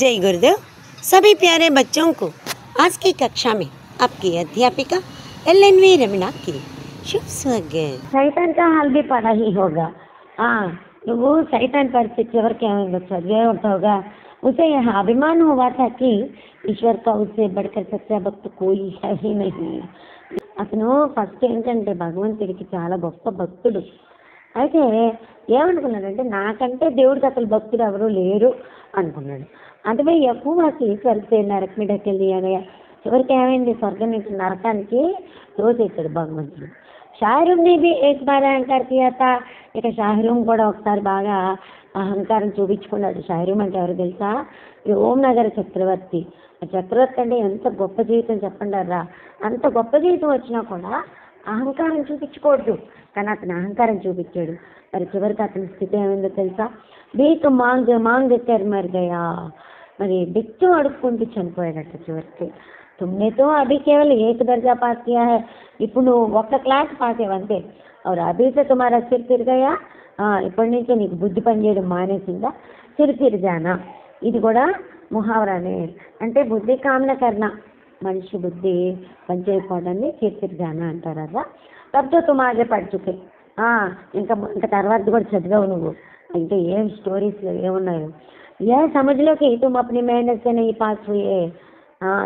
जय गुरुदेव। सभी प्यारे बच्चों को आज की कक्षा में आपकी अध्यापिका LNV रमीना की शुभ स्वागत। शैतान का हाल भी पढ़ा ही होगा। वो शैतान परिस्थिति और क्या चलिए होगा। उसे यह अभिमान हुआ था कि ईश्वर का उससे बढ़कर सच्चा भक्त कोई है ही नहीं। అతను ఫస్ట్ ఏంటంటే భగవంతుడికి చాలా గొప్ప భక్తుడు. అయితే ఏమనుకున్నాడంటే నాకంటే దేవుడికి అసలు భక్తుడు ఎవరు లేరు అనుకున్నాడు. అందుకే ఎక్కువ కలిసి నరక మీద వెళ్ళి చివరికి ఏమైంది, స్వర్గం నుంచి నరకానికి తోసేసాడు భగవంతుడు. షాహరూమ్ని బి ఏక్ బార్ అహంకార్ కియా. ఇక షాహరూమ్ కూడా ఒకసారి బాగా అహంకారం చూపించుకున్నాడు. షాహరూమ్ అంటే ఎవరు తెలుసా? ఓం నగర చక్రవర్తి. చక్రవర్తి అంటే ఎంత గొప్ప జీవితం చెప్పండి రా. అంత గొప్ప జీవితం వచ్చినా కూడా అహంకారం చూపించకూడదు, కానీ అతను అహంకారం చూపించాడు. మరి చివరికి అతని స్థితి ఏమైందో తెలుసా? బీక్ మాంగ్ మాంగ్ మరిగయా. మరి బిచ్చం అడుక్కుంటూ చనిపోయాడట చివరికి. తుమ్నేతో అభి కేవలం ఏక దర్జా పాస్ కియా హై. ఇప్పుడు నువ్వు ఒక్క క్లాస్ పాస్ అయ్యంతే. और अभी से तुम्हारा सिर फिर गया. ఇప్పటి నుంచి నీకు బుద్ధి పనిచేయడం మానేసిందా? సిర్ ఫిర్ జానా. ఇది కూడా ముహావరానే. అంటే బుద్ధి కామన కర్ణ, మనిషి బుద్ధి పనిచేయకపోవడాన్ని సిర్ ఫిర్ జానా అంటారు కదా. తప్పితే తుమాగే పడుచుకే. ఇంకా తర్వాత కూడా చదివావు నువ్వు. ఇంకా ఏం స్టోరీస్లో ఏమున్నాయో ఏ సమజ్లోకి తుమ్ అప్ని మెహనత్ సే నహీ పాస్ హుయే.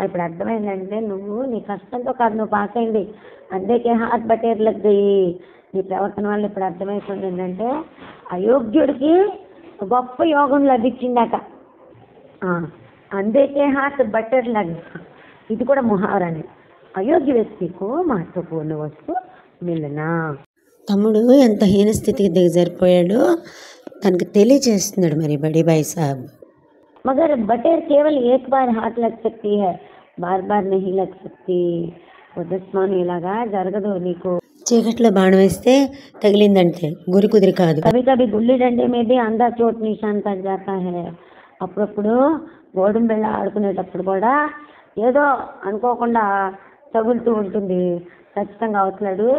ఇప్పుడు అర్థమైందంటే నువ్వు నీ కష్టంతో కాదు నువ్వు పాస్ అయింది. అందుకే హాత్ బటేర్ లగ్ గయి. నీ ప్రవర్తన వల్ల ఇప్పుడు అర్థమవుతుంది ఏంటంటే అయోగ్యుడికి గొప్ప యోగం లభించిందాక. అందుకే హాత్ బటర్ లగ్. ఇది కూడా ముహావరానే. అయోగ్య వ్యక్తికు మహత్వపూర్ణ వస్తువు మిలనా. తమ్ముడు ఎంత హీన స్థితికి దిగజారిపోయాడో తనకు తెలియజేస్తున్నాడు మరి బడీబాయి సాబ్. मगर बटेर केवल एक बार हाथ लग सकती है, बार बार नहीं लग सकती. ఉదస్మాను ఇలాగా జరగదు నీకు. చీకట్లో బాణం వేస్తే తగిలిందంటే గురి కుదిరి కాదు. కవి కవి గుల్లి డండే మీద అందా చోటు నిశాన్ పడ్ జాతా హై. అప్పుడప్పుడు గోడుం బిళ్ళ ఆడుకునేటప్పుడు కూడా ఏదో అనుకోకుండా తగులుతూ ఉంటుంది. ఖచ్చితంగా అవతలాడు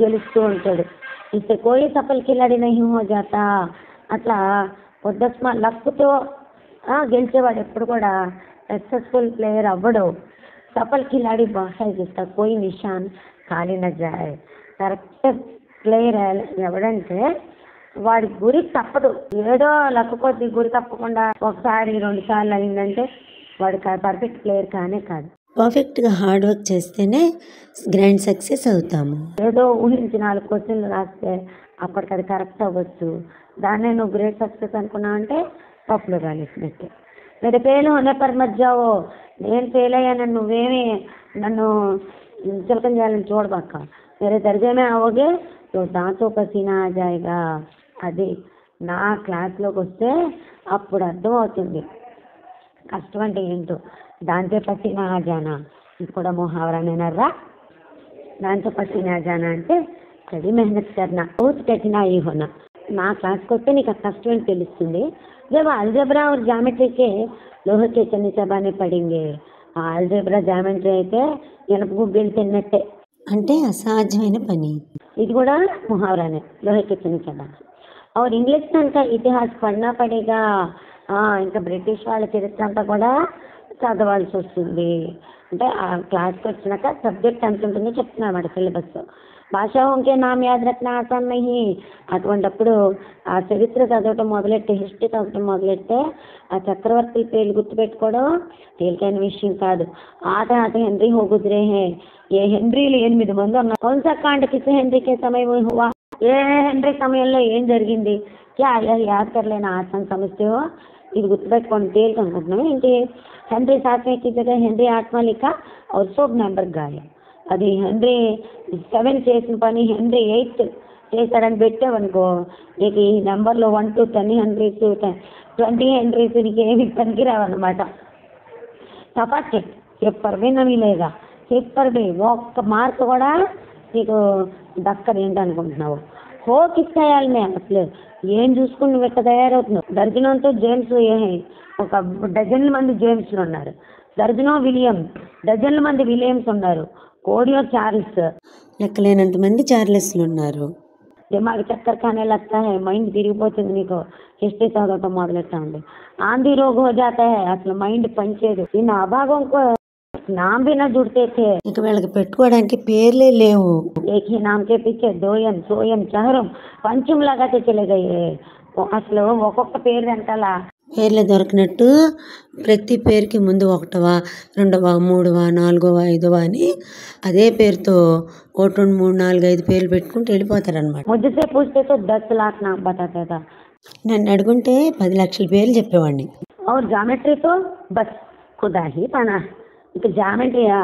గెలుస్తూ ఉంటాడు. ఇస్తే కోయి సఫల్ కిలాడి నహీ హో జాతా. అట్లా ఉదస్మా లక్కుతో గెలిచేవాడు ఎప్పుడు కూడా సక్సెస్ఫుల్ ప్లేయర్ అవ్వడు. సఫల్ కిలాడి బాగా చేస్తా కోయి నిశాన్ ఖాళీ న జాయ్. కరెక్ట్ ప్లేయర్ ఎవడంటే వాడి గురి తప్పదు. ఏదో లక్కు కొద్ది గురి తప్పకుండా ఒకసారి 2 సార్లు అయిందంటే వాడు పర్ఫెక్ట్ ప్లేయర్ కానే కాదు. పర్ఫెక్ట్గా హార్డ్ వర్క్ చేస్తేనే గ్రాండ్ సక్సెస్ అవుతాము. ఏదో ఊహించి 4 క్వశ్చన్లు రాస్తే అప్పటికది కరెక్ట్ అవ్వచ్చు. దాన్నే నువ్వు గ్రేట్ సక్సెస్ అనుకున్నావు అంటే పప్పులో రాలేసినట్టే. మీరు ఫెయిల్ హోనే పర్ మత్ జావో. నేను ఫెయిల్ అయ్యాను నువ్వేమి నన్ను చులకన చేయాలని చూడబాక. मेरे दर्जे में आओगे तो दांतों पसीना आ जाएगा. అది నా క్లాస్లోకి వస్తే అప్పుడు అర్థమవుతుంది కష్టం అంటే ఏంటో. దాంతో పసీనా ఆ జానా ఇది కూడా ముహావరానేనర్రా. దాంతో పసీనా ఆ జానా అంటే కడి మెహనత్ కర్నా బహుత్ కఠినాయి హోనా. నా క్లాస్కి వస్తే నీకు ఆ కష్టం అని తెలుస్తుంది. जब अलजेब्रा और ज्योमेट्री के लोहे के चने चबाने पड़ेंगे. अलजेब्रा ज्योमेट्री అయితే ఎనప గుబ్బీలు తిన్నట్టే, అంటే అసాధ్యమైన పని. ఇది కూడా ముహావరానే. లోహే కే చనే చబానే. और इंग्लिश का इतिहास पढ़ना पड़ेगा. ఇంకా బ్రిటిష్ వాళ్ళ చరిత్ర అంతా కూడా చదవాల్సి వస్తుంది. అంటే ఆ క్లాస్కి వచ్చినాక సబ్జెక్ట్ ఎంత ఉంటుందో చెప్తున్నారు సిలబస్. భాషాओं के नाम याद रखना आसान नहीं. అటువంటిప్పుడు ఆ చరిత్ర చదవటం మొదలెట్టి హిస్టరీ చదవటం మొదలెడితే ఆ చక్రవర్తి పేర్లు గుర్తుపెట్టుకోవడం తేలికైన విషయం కాదు. ఆట హెన్రీ హో గుజరే హే. ఏ హెన్రీలు 8 మంది ఉన్నారు. కౌన్సా కాండ్ కిస్ హెన్రీకే సమయం హువా. ఏ హెన్రీ సమయంలో ఏం జరిగింది? క్యా యాద్ కర్లేనా ఆసన్ సమస్య. ఇది గుర్తుపెట్టుకోండి తేలిక అనుకుంటున్నాం ఏంటి. హెన్రీ 7वें की जगह హెన్రీ 8वां लिखा और 100 नंबर गाया. అది హెన్రీ 7 చేసిన పని హెన్రీ 8 చేశాడని పెట్టావనుకో నీకు ఈ నెంబర్లో 1 to 10 హెన్రీస్ 20 హెన్రీస్ నీకు ఏమి పనికిరావన్నమాట. తపాకే పేపర్ भी नहीं मिलेगा. పేపర్ भी ఒక్క మార్క్ కూడా నీకు దక్కదు. ఏంటనుకుంటున్నావు? హో కిస్ ఖయాల్మే అసలు ఏం చూసుకుని నువ్వు ఎక్కడ తయారవుతున్నావు? దర్జనంతో జేమ్స్ ఒక డజన్ల మంది జేమ్స్లు ఉన్నారు. దర్జనో విలియం డజన్ల మంది విలియమ్స్ ఉన్నారు. కోడియో చార్ల్స్ లెక్కలేనంత మంది చార్లెస్లు ఉన్నారు. దిమాగ్ చక్కర్ खाने लगता है, మైండ్ తిరిగిపోతుంది, నీకు హిస్టరీ చదవటం మొదలెట్టండి. ఆంधी रोग हो जाता है, అసలు మైండ్ పనిచేయదు. इन अभागों को नाम भी न जुड़ते थे. ఇక వీళ్ళకి పెట్టుకోవడానికి పేర్లే లేవు. एक ही नाम के पीछे दोयम सोयम चहरम पंचम लगाते चले गए. అసలు ఒక్కొక్క పేరు వెంటాల పేర్లు దొరికినట్టు ప్రతి పేరుకి ముందు ఒకటవ, రెండవ, మూడవ, నాలుగవ, ఐదవ అని అదే పేరుతో 1, 2, 3, 4, 5 పేర్లు పెట్టుకుంటూ వెళ్ళిపోతారనమాట. मुझसे पूछते तो 10 लाख नाम बताता था. నన్ను అడుగుంటే 10 లక్షల పేర్లు చెప్పేవాడిని. और ज्योमेट्री तो बस खुदा ही पना. ఇక జామెట్రియా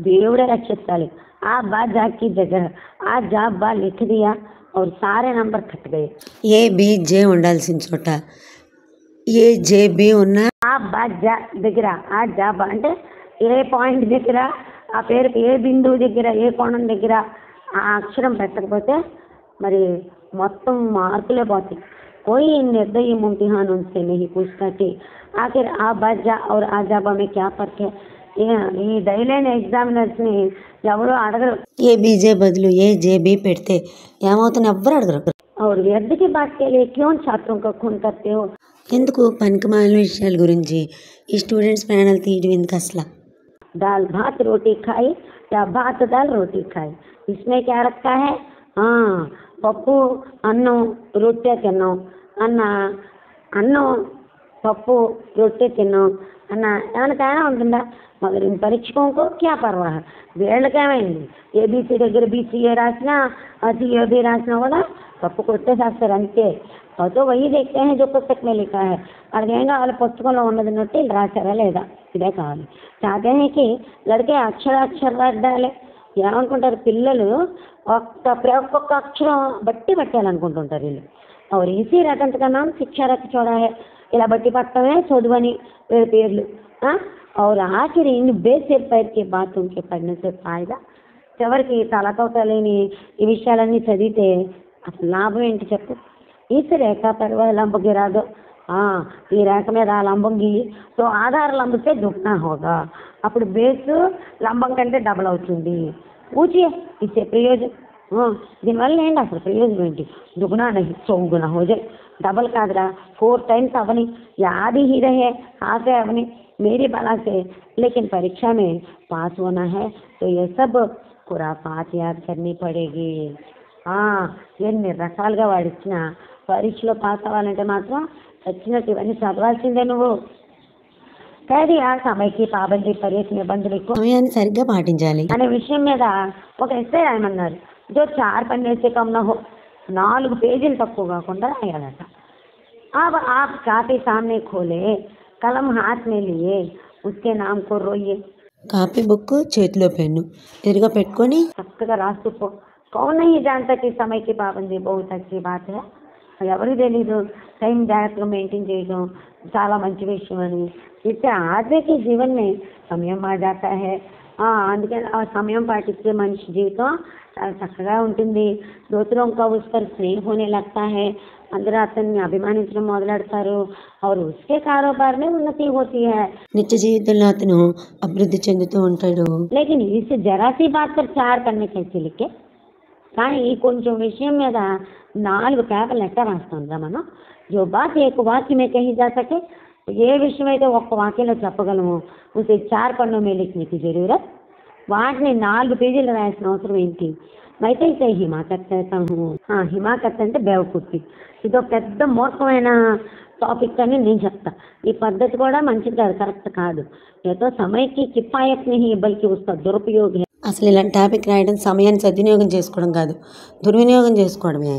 దేవుడే రక్షిస్తాలి. ఆ బా जा की जगह आ जा बा लिख दिया और सारे नंबर कट गए. ఏ బి జే ఉండాల్సిన చోట ఏ జే బి ఉన్న ఆ బా జా దగ్గర ఆ జా బా అంటే ఏ పాయింట్ దగ్గర, ఆ పేరు ఏ బిందువు దగ్గర, ఏ కోణం దగ్గర ఆ అక్షరం పెట్టకపోతే మరి మొత్తం మార్కులే పోతాయి. कोई निर्दयी इम्तिहान उनसे नहीं पूछता कि आखिर आ बाजा और आजाबा में क्या फर्क है. ఈ డైలైన్ ఎగ్జామినర్స్ ని ఎవరు అడగరు. ఏ బీజే బదులు ఏ జే బి పెడితే ఏమవుతుంది ఎవ్వరు అడగరు. और व्यर्थ की बात के लिए क्यों छात्रों का खून करते हो. ఎందుకు పనికిమాలిన విషయాల గురించి ఈ స్టూడెంట్స్ ప్రాణాలు తీయడం ఎందుకు అసలు? दाल भात रोटी खाई या भात दाल रोटी खाई, इसमें क्या रखा है. हाँ, పప్పు అన్నం రొట్టె తిన్నాం అన్న, అన్నం పప్పు రొట్టె తిన్నాం అన్న ఏమైనా తేడా ఉంటుందా. మగర్ इन परीक्षकों को क्या परवाह. వీళ్ళకేమైంది ఏబీసీ దగ్గర బీసీఏ రాసినా सीए भी రాసినా కూడా పప్పు కొట్టేసేస్తారు అంతే. और तो वही देखते हैं जो पुस्तक में लिखा है. అదేంగా వాళ్ళ పుస్తకంలో ఉన్నదిన్నట్టు వీళ్ళు రాశారా లేదా ఇదే కావాలి. चाहते हैं कि लड़के అక్షర రాడాలి. ఏమనుకుంటారు పిల్లలు ఒక్కొక్క అక్షరం బట్టి పట్టాలనుకుంటుంటారు వీళ్ళు. और इसी रटंत का नाम शिक्षा रख छोड़ा है. ఇలా బట్టి పట్టడమే చదువని వీళ్ళ పేర్లు. और आखिर इन बेसिर पैर के बातों के पढ़ने से फायदा. చివరికి తలతోట లేని ఈ విషయాలన్నీ చదివితే అసలు లాభం ఏంటి చెప్పు. इस रेखा पर वह लंब गिरा दो. ఈ రేఖ మీద ఆ లంబం గీయి. సో ఆధార లంబతే దుఃఖనా హోగా. అప్పుడు బేస్ లంబం కంటే డబల్ అవుతుంది. పూచియే ఇచ్చే ప్రయోజనం దీనివల్ల ఏంటి అసలు ప్రయోజనం ఏంటి. దుగునా నహి చౌగునా హో జాయ్. డబల్ కాదురా 4 times అవని, యాది ही रहे हाथे అవని मेरी बला से. लेकिन परीक्षा में पास होना है तो ये सब खुराफात याद करनी पड़ेगी. ఎన్ని రకాలుగా వాడు ఇచ్చిన పరీక్షలో పాస్ అవ్వాలంటే మాత్రం వచ్చినట్టు ఇవన్నీ చదవాల్సిందే నువ్వు. ఖైర్ ఆ సమయకి పాబందీ పరీక్ష నిబంధనలు సమయాన్ని సరిగ్గా పాటించాలి అనే విషయం మీద ఒక ఎస్సే రాయమన్నారు. जो 4 पन्ने से कम न हो. 4 పేజీలు తక్కువ కాకుండా రాయాలట. अब आप काफी सामने खोले, कलम हाथ में लिए, उसके नाम को रोइए. కాపీ బుక్ చేతిలో పెన్ను ఎదురుగా పెట్టుకొని చక్కగా రాస్తూ పో. कौन नहीं जानता कि समय की पाबंदी बहुत अच्छी बात है. ఎవరు తెలీదు టైం జాగ్రత్తగా మెయింటైన్ చేయడం చాలా మంచి విషయం అని. इससे आदमी के जीवन में సమయం आ जाता है. అందుకని ఆ సమయం పాటిస్తే మనిషి జీవితం చాలా చక్కగా ఉంటుంది. దూసరోं का उस पर स्नेह होने लगता है. అందరూ అతన్ని అభిమానించడం మొదలెడతారు. और उसके कारोबार में उन्नति होती है. నిత్య జీవితంలో అతను అభివృద్ధి చెందుతూ ఉంటాడు. लेकिन इस जरा सी बात पर 4 पन्ने कैसे लिखे. కానీ ఈ కొంచెం విషయం మీద 4 పేపర్లు ఎట్లా రాస్తుందా మనం. जो बात एक वाक्य में कही जा सके, ఏ విషయం అయితే ఒక్క వాక్యంలో చెప్పగలము उसे 4 पन्नों में लिखने की जरूरत. వాటిని 4 పేజీలు రాయాల్సిన అవసరం ఏంటి. అయితే ఇదే హిమాకత్ कहता हूँ. హిమాకత్ అంటే బేవకూఫీ. ఇదో పెద్ద మూర్ఖమైన టాపిక్ అని నేను చెప్తా. ఈ పద్ధతి కూడా మంచిది కాదు, కరెక్ట్ కాదు. ఏదో సమయకి కిఫాయత్ नहीं बल्कि उसका दुरुपयोग है. అసలు ఇలాంటి టాపిక్ రాయడం సమయాన్ని సద్వినియోగం చేసుకోవడం కాదు, దుర్వినియోగం చేసుకోవడమే.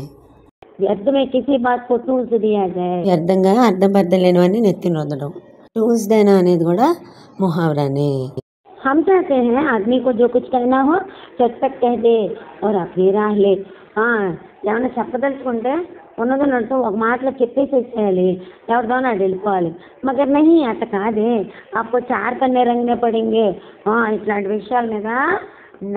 व्यर्थ में किसी बात को टूस दिया जाए. వ్యర్థంగా అర్థం పర్థం లేనివన్నీ నెత్తిన రుద్దడం. టూస్ దేనా అనేది కూడా ముహావరానే. हम चाहते हैं आदमी को जो कुछ कहना हो चटपट कह दे और अपनी राह ले. ఏమైనా చెప్పదలుచుకుంటే ఉన్నదన్నట్టు ఒక మాటలో చెప్పేసేసేయాలి, ఎవరితోనో అది వెళ్ళిపోవాలి. మగర్ నహీ అట్ట కాదే, అప్పు 4 పన్నే రంగనే పడింగే. ఇట్లాంటి విషయాల మీద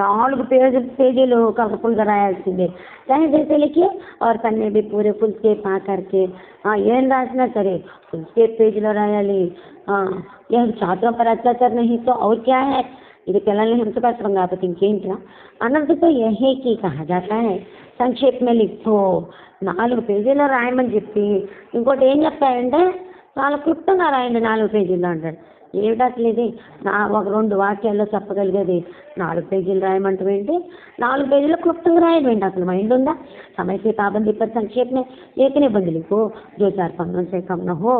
4 పేజీలు కలర్ఫుల్గా రాయాల్సిందే. चाहे जैसे लिखिए और पन्ने भी पूरे फुल स्केप आ करके ఏం రాసినా సరే फुल स्केप పేజీలో రాయాలి. यह छात्रों पर अत्याचार नहीं तो और क्या है. ఇది పిల్లల్ని హింసపరచడం కాకపోతే ఇంకేంటిరా. अनर्थ तो यही की कहा जाता है. సంక్షేపమే లిఖో 4 పేజీలో రాయమని చెప్పి ఇంకోటి ఏం చెప్తాయంటే చాలా క్లుప్తంగా రాయండి 4 పేజీల్లో అంటాడు. ఏమిటి అసలు ఇది? ఒక 2 వాక్యాల్లో చెప్పగలిగేది 4 పేజీలు రాయమంటాం ఏంటి? 4 పేజీల్లో క్లుప్తంగా రాయడం ఏంటి? అసలు మైండ్ ఉందా? समय से पाबंदी पर संक्षेप में एक निबंध लिखो जो 4 पन्नों से कम न हो.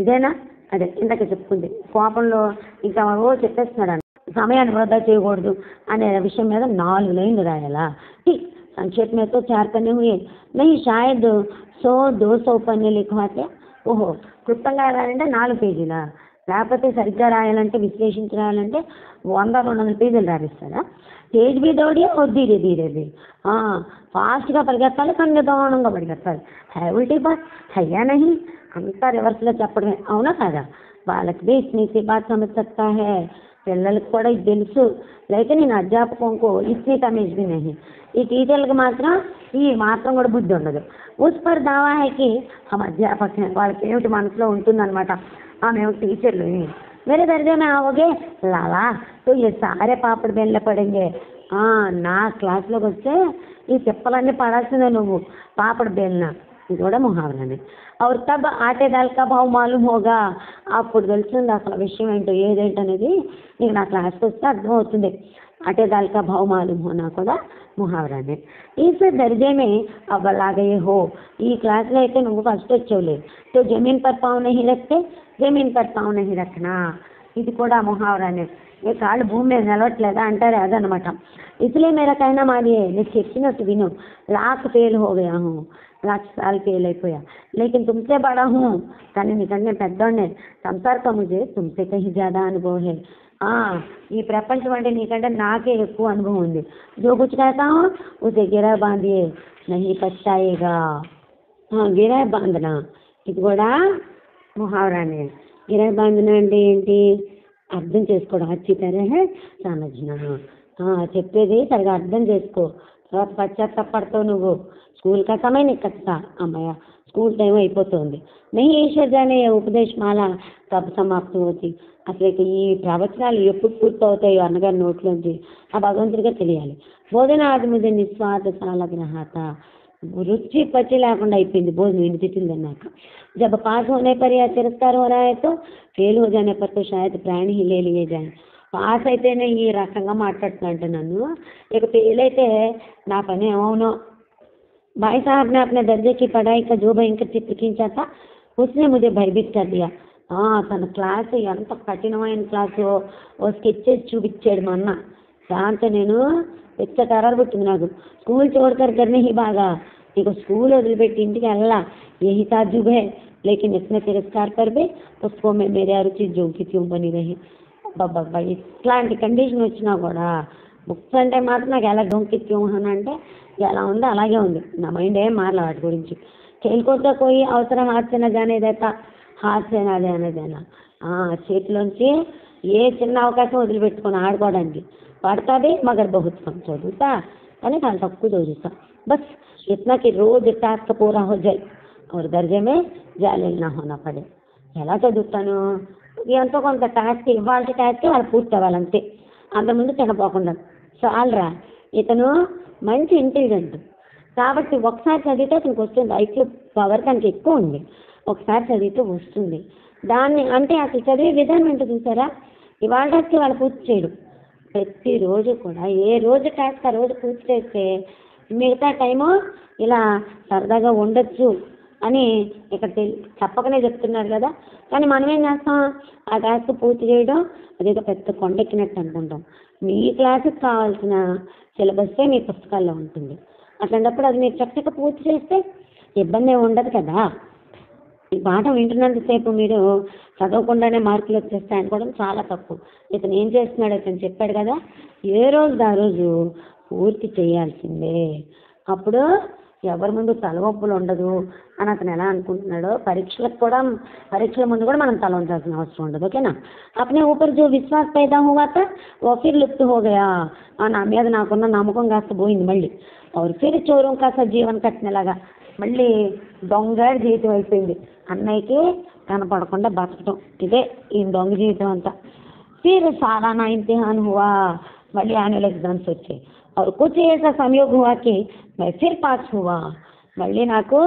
ఇదేనా? అదే ఇందాక చెప్పుకుంది. కోపంలో ఇంకా చెప్పేస్తున్నాడు సమయాన్ని వృధా చేయకూడదు అనే విషయం మీద 4 లైన్లు రాయాలా? संक्षेप में तो 4 पन्ने हुए नहीं, शायद 100-200 पन्ने लिखवाते. ఓహో, క్లుప్తంగా రాయాలంటే 4 పేజీలా? లేకపోతే సరిగ్గా రాయాలంటే విశ్లేషించి రాయాలంటే 100-200 పేజీలు రాపిస్తారా? तेज भी दौड़िए और धीरे धीरे भी. ఫాస్ట్గా పరిగెత్తాలి కానీ నిదానంగా పరిగెత్తాలి. है उल्टी बात है या नहीं? అంతా రివర్స్లో చెప్పడమే, అవునా కాదా? వాళ్ళకి भी इतनी सी बात समझ सकता है. పిల్లలకు కూడా ఇది తెలుసు. లేకపోతే నేను అధ్యాపకంకు ఇతని తమీజ్ भी नहीं. ఈ టీచర్లకు మాత్రం ఈ మాత్రం కూడా బుద్ధి ఉండదు. उस पर दावा है कि हम अध्यापक हैं. వాళ్ళకి ఏమిటి మనసులో ఉంటుందన్నమాట, మేము టీచర్లు. मेरे दर्जे में आओगे लाला तो ये सारे पापड़ बेलने पड़ेंगे. నా క్లాస్లోకి వస్తే ఈ తిప్పలన్నీ పడాల్సిందే నువ్వు, పాపड़ बेलना. ఇది కూడా ముహావరానే. और तब आटे दाल का भाव मालूम होगा. అప్పుడు తెలుస్తుంది అసలు విషయం ఏంటో ఏదేంటనేది నీకు నా క్లాస్కి వస్తే అర్థమవుతుంది. आटे दाल का भाव मालूम होना కూడా ముహావరానే. इस दर्जे में अव्वल आ गए हो. ఈ క్లాస్లో అయితే నువ్వు ఫస్ట్ వచ్చేవులే. तो जमीन पर पाँव नहीं रखते, जमीन पर पाँव नहीं रखना. ఇది కూడా ముహావరానే. ఏ కాళ్ళు భూమి మీద నిలవట్లేదా అంటారే అదనమాట. इसलिए मेरा कहना मानिए, నేను చెప్పినట్టు విను. लाख फेल हो गया हूँ, 1,00,000 साल फेल అయిపోయా. लेकिन तुमसे बड़ा हूँ, కానీ నీకంటే పెద్దోడ్నే. संसार का मुझे तुमसे कहीं ज़्यादा अनुभव है. ఈ ప్రపంచం అంటే నీకంటే నాకే ఎక్కువ అనుభవం ఉంది. जो कुछ कहता हूँ उसे गिरा बांधिए, नहीं पछताएगा. గిరా బాంధన ఇది కూడా ముహావరానే. గిరా బాంధన అంటే ఏంటి? అర్థం చేసుకోవడం. అచ్చి తరహే సమజ్నా. చెప్పేది సరిగా అర్థం చేసుకో, తర్వాత పశ్చాత్తాపడతావు నువ్వు. స్కూల్ కా సమయం నిక్కచ్చా. అమ్మయ్య స్కూల్ టైం అయిపోతుంది. नहीं ईश्वर जाने ये उपदेश माला कब समाप्त होती. అసలు ఈ ప్రవచనాలు ఎప్పుడు పూర్తవుతాయో అన్నగారి నోట్లోంచి ఆ భగవంతుడిగా తెలియాలి. భోజన ఆది ముదే నిస్వార్థ చాలా గ్రహాత. రుచి పచ్చి లేకుండా అయిపోయింది భోజనం ఇంటి తిట్టిందన్నాక. जब पास होने पर या तिरस्कार हो रहा है तो फेल हो जाने पर तो शायद प्राण ही ले लिए जाए. పాస్ అయితేనే ఈ రకంగా మాట్లాడుతున్నా నన్ను, ఇక ఫెయిల్ అయితే నా పని ఏమవునో. भाई साहब ने अपने दर्जे की पढ़ाई का जो भयंकर चित्र खींचा था उसने मुझे भयभीत कर दिया. తన క్లాసు ఎంత కఠినమైన క్లాసు ఓ స్కెచెస్ చూపించాడు మా అన్న. దాంతో నేను పెద్ద కరారు పుట్టింది నాకు. స్కూల్ छोड़कर घर नहीं भागा. ఇక స్కూల్ వదిలిపెట్టి ఇంటికి వెళ్ళా. यही ताज्जुब है, लेकिन इसमें तिरस्कार कर भी उसको में मेरे अरुचि जो की क्यों बनी रही. బాబా ఇట్లాంటి కండిషన్ వచ్చినా కూడా బుక్స్ అంటే మాత్రం నాకు ఎలా డొంకిత్యం అని అంటే ఎలా ఉందో అలాగే ఉంది. నా మైండ్ ఏం మారలే వాటి గురించి. खेलकूद कोई అవసరం हाथ से न जाने देता, हाथ से ना जाने देना. చేతిలోంచి ఏ చిన్న అవకాశం వదిలిపెట్టుకొని ఆడుకోవడానికి పడుతుంది. మగర్ బహుత్ కమ్ చదువుతా కానీ చాలా తక్కువ చదువుతా. బస్ ఇतना कि रोज टास्क पूरा हो जाए और दर्जे में जालिल ना होना पड़े. ఎలా చదువుతాను? ఎంతో కొంత టాస్క్ ఇవ్వాలి, టాస్క్ వాళ్ళు పూర్తి అవ్వాలంతే, అంతకుముందు తినపోకుండా చాలరా. ఇతను మంచి ఇంటెలిజెంట్ కాబట్టి ఒకసారి చదివితే అతనికి వస్తుంది. ఐక్యూ పవర్ తనకి ఎక్కువ ఉంది. ఒకసారి చదివితే వస్తుంది. దాన్ని అంటే అసలు చదివే విధానం ఏంటో చూసారా? ఇవాళ టాస్క్ వాళ్ళు పూర్తి చేయడం. ప్రతిరోజు కూడా ఏ రోజు టాస్క్ ఆ రోజు పూర్తి చేస్తే మిగతా టైము ఇలా సరదాగా ఉండొచ్చు అని ఇక్కడ చెప్పకనే చెప్తున్నారు కదా. కానీ మనం ఏం చేస్తాం? ఆ టాస్క్ పూర్తి చేయడం అదేదో పెద్ద కొండెక్కినట్టు అనుకుంటాం. మీ క్లాసుకి కావాల్సిన సిలబస్సే మీ పుస్తకాల్లో ఉంటుంది. అట్లాంటప్పుడు అది మీరు చక్కగా పూర్తి చేస్తే ఇబ్బంది ఏమి ఉండదు కదా. ఈ పాఠం వింటున్నంతసేపు మీరు చదవకుండానే మార్కులు వచ్చేస్తాయి అనుకోవడం చాలా తప్పు. ఇతను ఏం చేస్తున్నాడు? ఇతను చెప్పాడు కదా, ఏ రోజు ఆ రోజు పూర్తి చేయాల్సిందే. అప్పుడు ఎవరి ముందు తలవంపులు ఉండదు అని అతను ఎలా అనుకుంటున్నాడో పరీక్షల ముందు కూడా మనం తల ఉంచాల్సిన అవసరం ఉండదు. ఓకేనా? अपने ऊपर जो विश्वास पैदा हुआ था वो फिर लुप्त हो गया. నా మీద నాకున్న నమ్మకం కాస్త పోయింది మళ్ళీ. और फिर चोरों का सा जीवन कटने लगा. మళ్ళీ దొంగ జీవితం అయిపోయింది. అన్నయ్యకి కనపడకుండా బతకటం, ఇదే ఈ దొంగ జీవితం అంతా. फिर सालाना इम्तिहान हुआ. మళ్ళీ యాన్యువల్ ఎగ్జామ్స్ వచ్చాయి. और कुछ ऐसा संयोग हुआ कि मैं फिर पास हुआ, మళ్ళీ నాకు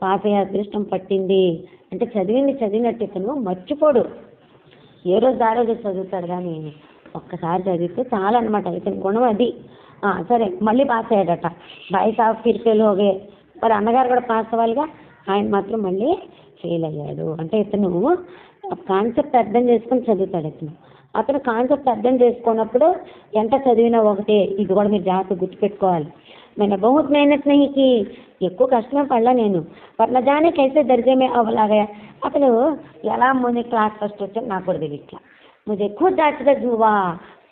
పాస్ అయ్యే అదృష్టం పట్టింది. అంటే చదివింది చదివినట్టు ఇతను మర్చిపోడు, ఏ రోజు ఆ రోజు చదువుతాడు, కానీ ఒక్కసారి చదివితే చాలా అనమాట ఇతని గుణం అది. సరే మళ్ళీ పాస్ అయ్యాడట. భాయ్ సాబ్ ఫిర్ ఫెయిల్ హోగే, మరి అన్నగారు కూడా పాస్ అవ్వాలిగా, ఆయన మాత్రం మళ్ళీ ఫెయిల్ అయ్యాడు. అంటే ఇతను కాన్సెప్ట్ అర్థం చేసుకొని చదువుతాడు. అతను కాన్సెప్ట్ అర్థం చేసుకున్నప్పుడు ఎంత చదివినా ఒకటే. ఇది కూడా మీరు జాగ్రత్తగా గుర్తుపెట్టుకోవాలి. मैंने बहुत मेहनत नहीं की, ఎక్కువ కష్టమే పడలా నేను. पर न जाने कैसे दर्जे में अव्वल आ गया. అసలు ఎలా ముందు క్లాస్ ఫస్ట్ వచ్చాను నాకు కూడా తెలియట్లా. मुझे खुद आश्चर्य हुआ,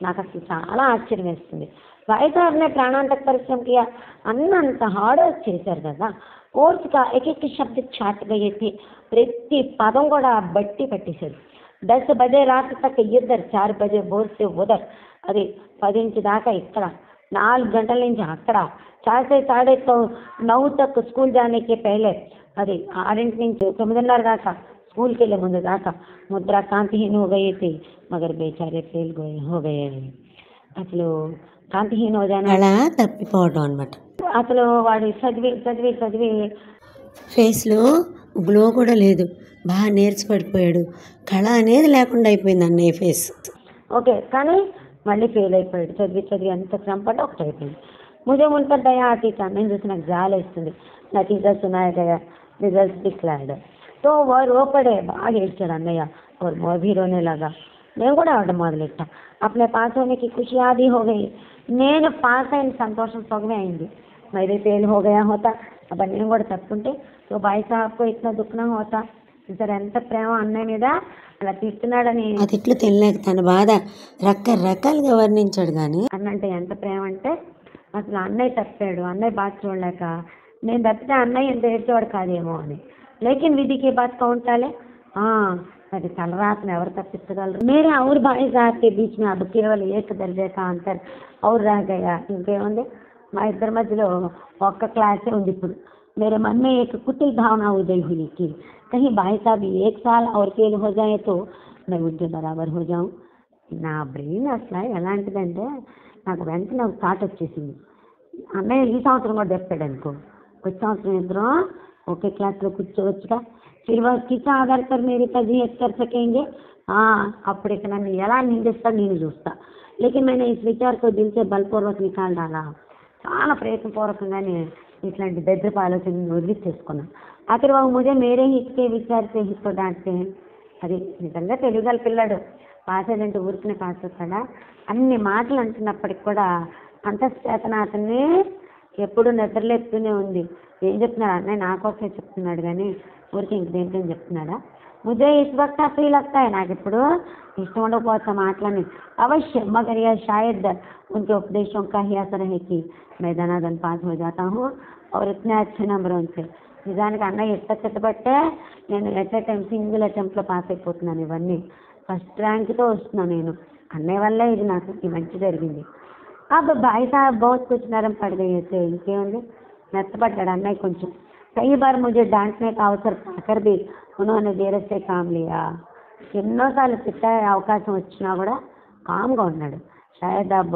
నాకు అసలు చాలా ఆశ్చర్యం వేస్తుంది. भाई साहब ने प्राणांतक परिश्रम किया, అన్నంత హార్డ్ వర్క్ చేశారు కదా. కోర్స్ కా एक शब्द చాట్ गए थे, ప్రతి పదం కూడా బట్టి పట్టేశారు. 10 बजे रात तक इधर, 4 बजे भोर से उधर, అది 10 దాకా ఇక్కడ, 4 గంటల నుంచి అక్కడ, 4 से 9:30 तक स्कूल जाने के पहले, అది 6 నుంచి 9:30 దాకా స్కూల్కి వెళ్ళే ముందు దాకా ముద్ర కాంతిహీన్ हो गए थे, मगर बेचारे फेल हो गए. అసలు కాంతిహీన్ హోజానా, అలా తప్పిపోవడం అనమాట. అసలు వాడు చదివి చదివి చదివి ఫేస్లో గ్లో కూడా లేదు, బాగా నేర్చి పడిపోయాడు, కళ అనేది లేకుండా అయిపోయింది అన్నయ్య ఫేస్. ఓకే, కానీ మళ్ళీ ఫెయిల్ అయిపోయాడు. చదివి చదివి అంత శ్రమ పడ్డా ఒకటి అయిపోయింది. मुझे उन पर दया आती था, నేను చూసి నాకు జాలి వేస్తుంది. నతీజా సునాయా గయా, రిజల్ట్స్ డిక్లేర్డ్. तो वो रो पड़े, బాగా ఏడ్చాడు అన్నయ్య. और मैं भी रोने लगा, నేను కూడా అవడం మొదలెట్టా. अपने पास होने की खुशी आधी हो गई, నేను పాస్ అయిన సంతోషం సగమే అయింది. मैं भी फेल हो गया होता, अब నేను కూడా తప్పుంటే तो भाई साहब को इतना दुख ना होता. ఇతను ఎంత ప్రేమ అన్నయ్య మీద, అలా తిడుతున్నాడని ఆ తిట్లు తినలేక తన బాధ రకరకాలుగా వర్ణించాడు. కానీ అన్నంటే ఎంత ప్రేమ అంటే, అసలు అన్నయ్య తప్పాడు, అన్నయ్య బాధ చూడలేక నేను తప్పితే అన్నయ్య ఎంత ఏడ్చేవాడు కాదేమో అని. లేकिन विधि के बाद कौन टाले, అది తలరాతను ఎవరు తప్పించగలరు. मेरे और भाई साहब के बीच में अब केवल एक दर्जे का अंतर और रह गया. ఇంకేముంది, మా ఇద్దరి మధ్యలో ఒక్క క్లాసే ఉంది ఇప్పుడు. मेरे मन में एक कुटिल भावना उदय हुई कि कहीं भाई साहब 1 साल और फेल हो जाए तो मैं उनके बराबर हो जाऊं. నా బ్రెయిన్ అసలు ఎలాంటిదంటే, నాకు వెంటనే ఒక థాట్ వచ్చేసింది, అన్నయ్య ఈ సంవత్సరం కూడా తెస్తాడు అనుకో, వచ్చే సంవత్సరం ఇద్దరం ఒకే క్లాస్లో కూర్చోవచ్చుగా. फिर वह किस आधार पर मेरी तजवीज़ कर सकेंगे. అప్పుడు ఇక నన్ను ఎలా నిందిస్తాడు నేను చూస్తా. लेकिन मैंने इस विचार को दिल से बलपूर्वक निकाल डाला. చాలా ప్రయత్నపూర్వకంగానే ఇట్లాంటి దరిద్రపు ఆలోచనను వదిలించేసుకున్నాను. आखिर वह मुझे मेरे हित के विचार से ही तो डांटते हैं. అది నిజంగా తెలుగుగల పిల్లాడు, పాస్ అయ్యాడంటే ఊరికనే పాస్ అవుతాడా. అన్ని మాటలు అంటున్నప్పటికి కూడా అంతఃచేతన అతన్ని ఎప్పుడు నిద్రలేపుతూనే ఉంది. ఏం చెప్తున్నాడు అన్నయ్య, నా కోసమే చెప్తున్నాడు కానీ ఊరికి ఇంక దేంట్లో చెప్తున్నాడా. मुझे इस वक्त सही लगता है, నాకు ఇప్పుడు ఇష్టం ఉండకపోతే మాటలని. अवश्य, मगर यह शायद उनके उपदेशों का ही असर है कि मैं धनाधन पास हो जाता हूँ और इतने अच्छे नंबरों से. నిజానికి అన్నయ్య ఎంత చెట్టబట్టే నేను ఎట్ ఏ టైం సింగిల్ అటెంప్ట్లో పాస్ అయిపోతున్నాను. ఇవన్నీ ఫస్ట్ ర్యాంక్తో వస్తున్నాను నేను. అన్నయ్య వల్లే ఇది నాకు ఈ మంచి జరిగింది. अब भाई साहब बहुत कुछ नरम पड़ गए थे. ఇంకేముంది, మెత్తపడ్డాడు అన్నయ్య కొంచెం. कई बार मुझे डांटने का अवसर पाकर भी उन्होंने देर से काम लिया. ఎన్నోసార్లు తిట్టే అవకాశం వచ్చినా కూడా కామ్గా ఉన్నాడు. शायद अब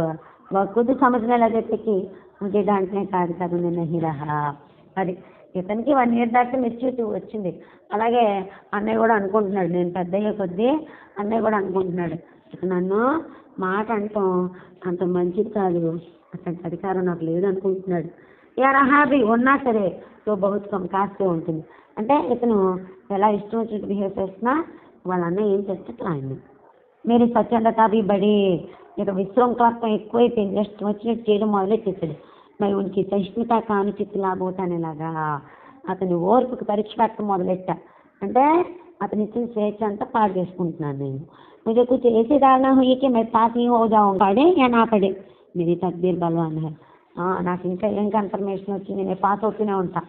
वह खुद समझने लगे थे कि मुझे डांटने का अधिकार उन्हें नहीं रहा. అది ఇతనికి 1 year దాకా మెచ్యూరిటీ వచ్చింది. అలాగే అన్నయ్య కూడా అనుకుంటున్నాడు, నేను పెద్ద అయ్యే కొద్దీ అన్నయ్య కూడా అనుకుంటున్నాడు, ఇక నన్ను మాట అంటాం అంత మంచిది కాదు, అతనికి అధికారం నాకు లేదు అనుకుంటున్నాడు. రహాబి ఉన్నా సరే సో బహుత్ కమ్ కాస్తే ఉంటుంది. అంటే ఇతను ఎలా ఇష్టం వచ్చినట్టు బిహేవ్ చేస్తున్నా వాళ్ళ అన్నయ్య ఏం చేస్తే ఆయన్ని. మీరు స్వచ్ఛందత బి బడి, ఇక విశృంఖలత్వం ఎక్కువైపోయింది, ఇష్టం వచ్చినట్టు చేయడం మొదలెట్టేసాడు. మరి ఉనికి సహిష్ణుత కానుచిత్ లాభోతానేలాగా అతని ఓర్పుకి పరీక్ష పెట్టడం మొదలెట్టా. అంటే అతని ఇచ్చిన స్వేచ్ఛ అంతా పాడు చేసుకుంటున్నాను నేను. मुझे कुछ ऐसी धारणा हुई कि मैं पास ही हो जाऊँगा, पढ़े या ना पढ़े मेरी तकदीर बलवान है. నాకు ఇంకా ఏం కన్ఫర్మేషన్ వచ్చింది, నేను పాస్ అవుతూనే ఉంటా,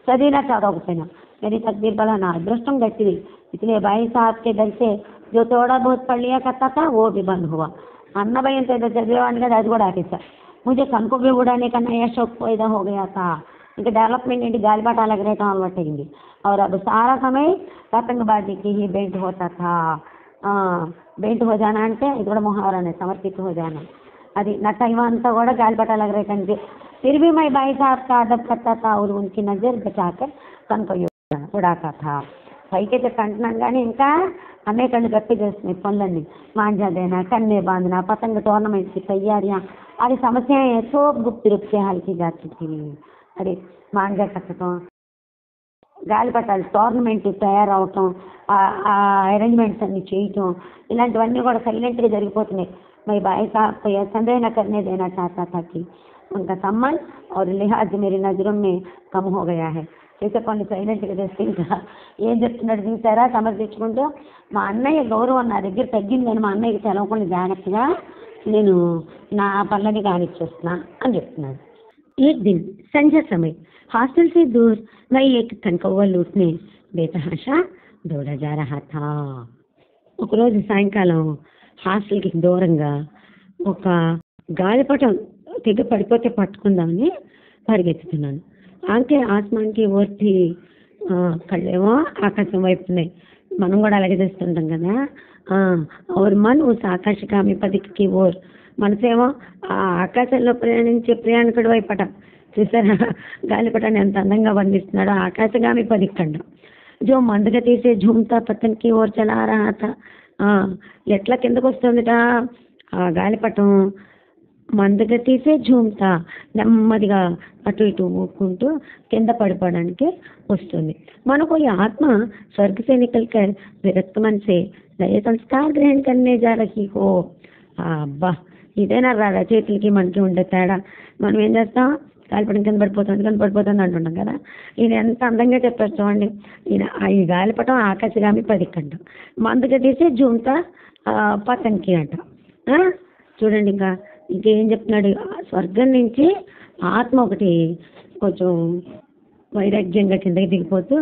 చదివినా చదవకపోయినా. मेरी तकदीर बला, నా అదృష్టం గట్టిది. इसलिए भाई साहब के डर से जो थोड़ा बहुत पढ़ लिया करता था वो भी बंद हुआ. అన్న భయంతో ఏదో చదివేవాడిని కదా, అది కూడా ఆపేశా. मुझे కనుక भी उड़ाने का नया शौक पैदा हो गया था. ఇంకా డెవలప్మెంట్ ఏంటి, గాలిబాట ఎగరేయటం అలవాటు అయింది. और अब सारा समय पतंगबाजी की ही बेंट होता था. बेंट हो जाना అంటే ఇది కూడా ముహావరానే, సమర్పిత हो जाना. అది నా టైం అంతా కూడా గాలిపటాలు ఎగరేయటానికి. फिर भी मैं भाई साहब का अदब करता था और उनकी नज़र बचाकर तन को उड़ाता था. పైకైతే కంటున్నాను కానీ ఇంకా అనేకళ్ళు గట్టి చేస్తున్నాయి పనులన్నీ. मांझा देना, कन्ने बांधना, पतंग टूर्नामेंट की तैयारियां, अरे समस्याएं सब गुप्त रूप से हल की जाती थी. अरे मांझा कట్టడం, గాలిపటాలు టోర్నమెంట్ తయారవటం, అరేంజ్మెంట్స్ అన్ని చేయటం, ఇలాంటివన్నీ కూడా సైలెంట్గా జరిగిపోతున్నాయి. मैं भाई साहब को यह संदेह न करने देना चाहता था कि उनका सम्मान और लिहाज मेरी नज़रों में कम हो गया है. చేసే పనులు సైలెంట్గా చేస్తే ఇంకా ఏం చెప్తున్నాడు చూసారా, సమర్థించుకుంటూ మా అన్నయ్య గౌరవం నా దగ్గర తగ్గిందని మా అన్నయ్యకి తెలవకుండా జాగ్రత్తగా నేను నా పనులని కానిచ్చేస్తున్నా అని చెప్తున్నాడు. एक दिन संध्या समय हॉस्टल से दूर मैं एक कनकौवा लूटने बेतहाशा दौड़ा जा रहा था. ఒకరోజు సాయంకాలం హాస్టల్కి దూరంగా ఒక గాలిపటం తెగ పడిపోతే పట్టుకుందామని పరిగెత్తుతున్నాను. ఆంకే ఆస్మాన్కి ఓర్తి కళ్ళేమో ఆకాశం వైపు ఉన్నాయి. మనం కూడా అలాగే చేస్తుంటాం కదా. और मन उस ఆకాశగామి పదికి ఓర్, మనసేమో ఆ ఆకాశంలో ప్రయాణించే ప్రయాణికుడి వైపట. చూసారా గాలిపటాన్ని ఎంత అందంగా బంధిస్తున్నాడో, ఆకాశగామి పదికండం. జో మందగా తీసే ఝూమ్తా పతన్కి ఓర్ చలా రహా థా. ఎట్లా కిందకు వస్తుందిట ఆ గాలిపటం, మందగా తీసే ఝూమ్తా నెమ్మదిగా అటు ఇటు ఊపుకుంటూ కింద పడిపోవడానికి వస్తుంది. మనకు ఈ ఆత్మ స్వర్గ से निकलकर विरक्त मन से नए संस्कार ग्रहण करने जा रही हो. అబ్బా ఇదేనా రచయితలకి మనకి ఉండే తేడా. మనం ఏం చేస్తాం, గాలిపటం కింద పడిపోతుంది అంటుంటాం కదా. ఈయన ఎంత అందంగా చెప్పారు చూడండి. ఈయన ఈ గాలిపటం ఆకాశగామి పదికంట, మందుగా తీసే జూమ్తా పతంకి అంట. చూడండి ఇంకేం చెప్తున్నాడు. స్వర్గం నుంచి ఆత్మ ఒకటి కొంచెం వైరాగ్యంగా కిందకి దిగిపోతూ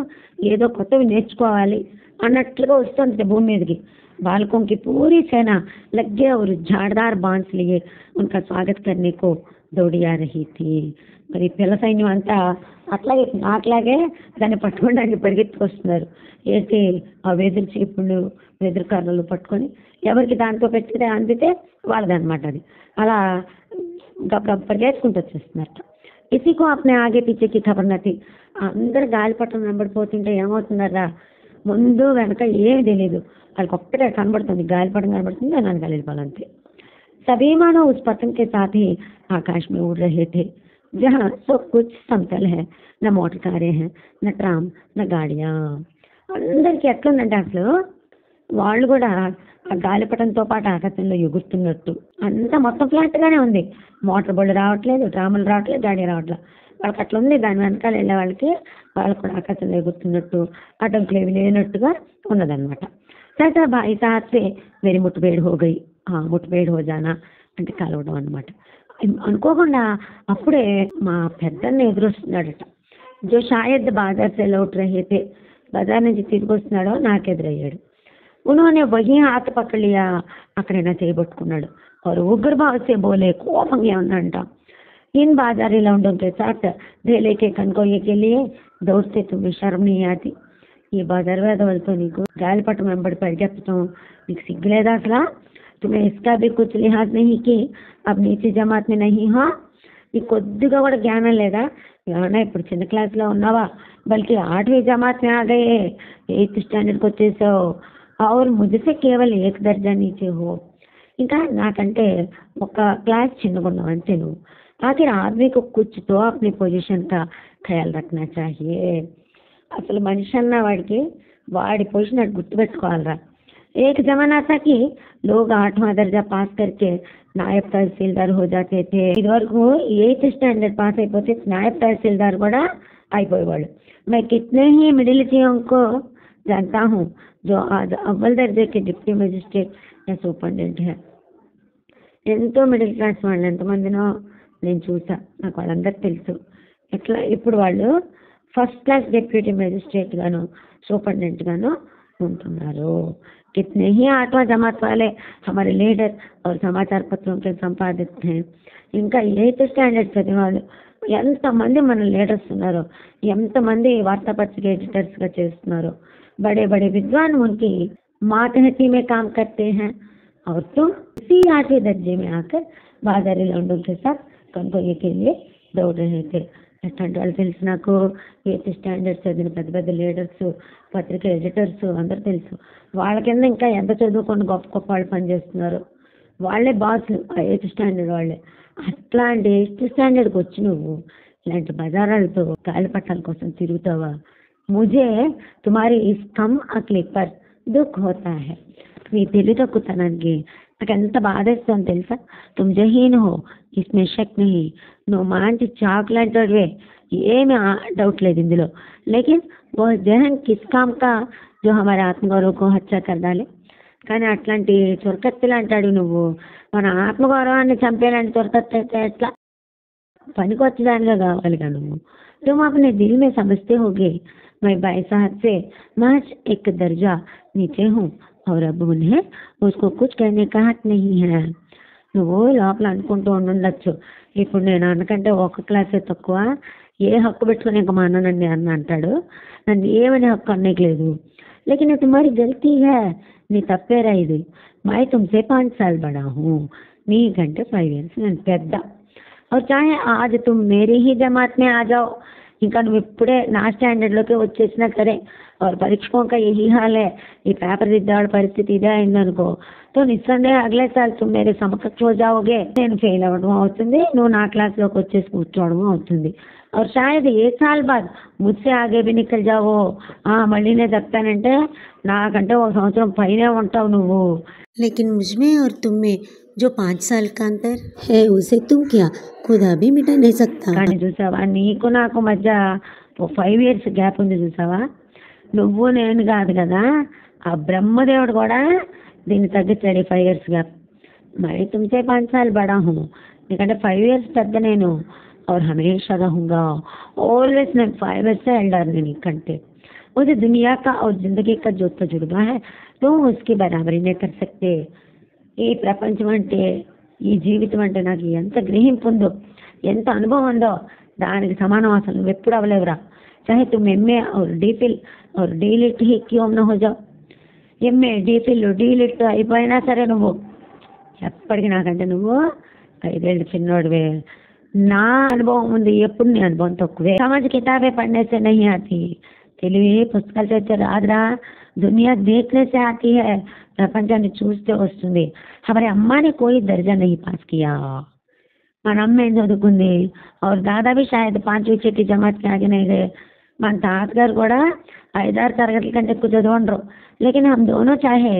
ఏదో కొత్తవి నేర్చుకోవాలి అన్నట్లుగా వస్తుంది భూమి మీదకి. बालकों की पूरी सेना लग गया और झाड़दार बांस लिए उनका स्वागत करने को दौड़ी आ रही थी. మరి పిల్ల సైన్యం అంతా అట్లాగే నాట్లాగే దాన్ని పట్టుకోవడానికి పరిగెత్తుకొస్తున్నారు. ఏంటి ఆ వెదురు చీపుళ్ళు వెదురు కర్రలు పట్టుకొని ఎవరికి దాంతో పెట్టితే అందితే వాళ్ళదనమాట. అది అలా గబగబ పరిగెత్తుకుంటూ వచ్చేస్తున్నట్ట. ఇసికో అప్నే ఆగే పీచేకి ఖబర్ నథీ. అందరు గాలిపటం వెంబడిపోతుంటే ఏమవుతున్నారా, ముందు వెనక ఏమి తెలియదు, వాళ్ళకి ఒక్కటే కనబడుతుంది, గాలిపటం కనబడుతుంది, దాని వెనకాల వెళ్ళిపోవాలంతే. सभी मानव उस पतंग के साथ ही आकाश में उड़ रहे थे जहाँ सब कुछ समतल है, न मोटर कारें हैं, न ट्राम, न गाड़ियाँ. అందరికి ఎట్లుందంటే అసలు వాళ్ళు కూడా ఆ గాలిపటంతో పాటు ఆకాశంలో ఎగురుతున్నట్టు. అంతా మొత్తం ఫ్లాట్గానే ఉంది. మోటార్ బళ్ళు రావట్లేదు, ట్రాములు రావట్లేదు, గాడి రావట్లేదు. వాళ్ళకి అట్లా ఉంది. దాని వెనకాల వెళ్ళే వాళ్ళకి కూడా ఆకాశంలో ఎగురుతున్నట్టు, అడ్డంకులు ఏవి లేనట్టుగా ఉన్నదన్నమాట. సరే భాయి సాహబ్ సే మేరీ ముట్టుబేడ్ హో గయి. ముట్టుబేడ్ హో జానా అంటే కలవడం అనమాట. అనుకోకుండా అప్పుడే మా పెద్దన్న ఎదురొస్తున్నాడట. జో షాయద్ బాజార్ సే లౌట్ రహే థే, బజార్ నుంచి తిరిగి వస్తున్నాడో నాకు ఎదురయ్యాడు. ఉన్హోనే వహీ హాత్ పకడ్ లియా, అక్కడైనా చేయబట్టుకున్నాడు. और उग्र भाव से बोले, కోపంగా ఉన్నాడంట. इन बाजारी लौंडों के साथ ढेले के कनकोये के लिए दौड़ते तुम्हें शर्म नहीं आती. ఈ బజార్ వేదవులతో నీకు గాలిపటం వెంబడి పరిగెత్తడం నీకు సిగ్గులేదా అసలు? तुम्हें इसका भी कुछ लिहाज नहीं कि अब नीची जमात में नहीं हो. నీకు కొద్దిగా కూడా జ్ఞానం లేదా? ఏమన్నా ఇప్పుడు చిన్న క్లాస్లో ఉన్నావా? బల్కి 8वीं जमात में आ गए, 8th స్టాండర్డ్కి వచ్చేసావు. और मुझसे केवल 1 दर्जा नीचे हो. ఇంకా నాకంటే ఒక క్లాస్ చిన్నగా ఉన్నావు అంతే నువ్వు. आखिर आदमी को कुछ तो अपनी पोजीशन का ख्याल रखना चाहिए. అసలు మనిషి అన్న వాడికి వాడి పొజిషన్ అది గుర్తుపెట్టుకోవాలరా. एक जमाना था कि लोग 8वां दर्जा पास करके नायब तहसीलदार हो जाते थे. ఇదివరకు 8th స్టాండర్డ్ పాస్ అయిపోతే नायब तहसीलदार కూడా అయిపోయేవాళ్ళు. मैं कितने ही मिडिल जियों को जानता हूँ जो आज अव्वल दर्जे के डिप्टी मजिस्ट्रेट या सुपरिटेंडेंट है. ఎంతో మిడిల్ క్లాస్ వాళ్ళు ఎంతమందినో నేను చూసా, నాకు వాళ్ళందరికీ తెలుసు. ఎట్లా ఇప్పుడు వాళ్ళు ఫస్ట్ క్లాస్ డిప్యూటీ మెజిస్ట్రేట్ గాను సూపరింటెండెంట్ గాను ఉంటున్నారు. कितने ही 8वां जमात वाले हमारे लीडर और समाचार पत्रों के संपादित हैं. ఇంకా 8th స్టాండర్డ్ చదివిన వాళ్ళు ఎంతమంది మన లీడర్స్ ఉన్నారో, ఎంతమంది వార్తాపత్రిక ఎడిటర్స్గా చేస్తున్నారు. बड़े बड़े विद्वान उनकी मातहती में काम करते हैं. और तुम इसी 8वें दर्जे में आकर बाजारी लौंडों के साथ कनकोये के लिए दौड़ रहे थे. అట్లాంటి వాళ్ళు తెలుసు నాకు. 8th స్టాండర్డ్ చదివిన పెద్ద పెద్ద లీడర్స్, పత్రిక ఎడిటర్స్ అందరూ తెలుసు. వాళ్ళ కింద ఇంకా ఎంత చదువుకొని గొప్ప గొప్ప వాళ్ళు పనిచేస్తున్నారు. వాళ్ళే బాసులు 8th స్టాండర్డ్ వాళ్ళే. అట్లాంటి 8th స్టాండర్డ్కి వచ్చి నువ్వు ఇలాంటి బజారాలతో గాలిపటాల కోసం తిరుగుతావా? ముझे तुम्हारी इस कम अक्ली पर दुख होता है. మీ తెలివి తక్కువతనానికి నాకు ఎంత బాధేస్తుందో తెలుసా? तुम जहीन हो इसमें शक नहीं. నువ్వు మంచి చాకులాంటివే, ఏమి డౌట్ లేదు ఇందులో. लेकिन वो जहन किस काम का जो हमारे आत्मगौरव को हत्या कर डाले. కానీ అట్లాంటి చురకత్తులు అంటాడు నువ్వు. మన ఆత్మగౌరవాన్ని చంపేలాంటి చురకత్తి అయితే ఎట్లా? పనికొచ్చేదానిగా కావాలిగా నువ్వు. तुम अपने दिल में समझते होगे मैं भाई साहब से महज एक दर्जा नीचे हूँ और अब उन्हें उसको कुछ कहने का हक नहीं है. నువ్వు లోపల అనుకుంటూ ఉండొచ్చు, ఇప్పుడు నేను అన్నకంటే ఒక క్లాసే తక్కువ, ఏ హక్కు పెట్టుకుని ఇంకా మా అన్ననండి అన్న అంటాడు, నన్ను ఏమని హక్కు అన్నకి లేదు. लेकिन तुम्हारी गलती है. నీ తప్పేరా ఇది. मैं तुमसे 5 साल बड़ा हूँ. నీకంటే 5 years నేను పెద్ద. और चाहे आज तुम मेरी ही जमात में आ जाओ, ఇంకా నువ్వు ఇప్పుడే నా స్టాండర్డ్లోకి వచ్చేసినా సరే, और परीक्षकों का यही हाल है, ఈ పేపర్ దిద్దాడు పరిస్థితి ఇదే అయిందనుకో, तो నిస్సందేహ అగలే సాల్ तुम मेरे समकक्ष हो जाओगे. నేను ఫెయిల్ అవ్వడం అవుతుంది, నువ్వు నా క్లాస్లోకి వచ్చేసి కూర్చోవడం అవుతుంది. और शायद 1 साल बाद मुझसे आगे भी निकल जाओ. మళ్ళీ నేను చెప్తానంటే నాకంటే 1 సంవత్సరం పైనే ఉంటావు నువ్వు. लेकिन मुझमें और तुम में जो 5 साल का अंतर है उसे तुम क्या खुदा भी मिटा नहीं सकता. కానీ చూసావా, నీకు నాకు మధ్య 5 years గ్యాప్ ఉంది చూసావా. నువ్వు నేను కాదు కదా, ఆ బ్రహ్మదేవుడు కూడా దీన్ని తగ్గించాడు 5 years గ్యాప్. మరి तुमसे 5 साल बड़ा हूँ, ఎందుకంటే 5 years పెద్ద నేను. और हमेशा रहूँगा ऑलवेज. నేను 5 years से एल्डर नहीं నీకంటే. मुझे दुनिया का और जिंदगी का जो तजुर्बा है तुम उसकी बराबरी नहीं कर सकते. ఈ ప్రపంచం అంటే, ఈ జీవితం అంటే నాకు ఎంత గ్రహింపు ఉందో, ఎంత అనుభవం ఉందో దానికి సమానం అసలు నువ్వు ఎప్పుడు అవ్వలేవురా. चाहे तुम MA और DPhil और DLit ही क्यों न हो जाओ. MA DPhil DLit అయిపోయినా సరే నువ్వు ఎప్పటికీ నాకంటే నువ్వు 5 ఏళ్ళు చిన్నోడివే. నా అనుభవం ఉంది, ఎప్పుడు నీ అనుభవం తక్కువే. సమझ కితాబే పढ़ने से नहीं आती. తెలివి పుస్తకాలు చదివితే రాదురా, దునియా देखने से आती है. ప్రపంచాన్ని చూస్తే వస్తుంది. हमारे अम्मा ने कोई दर्जा नहीं पास किया. మన అమ్మ ఏం చదువుకుంది? और दादा भी शायद 5वीं 6वीं जमात के आगे नहीं गए. మన తాతగారు కూడా 5-6 తరగతుల కంటే ఎక్కువ చదవండ్రు. लेकिन हम दोनों चाहे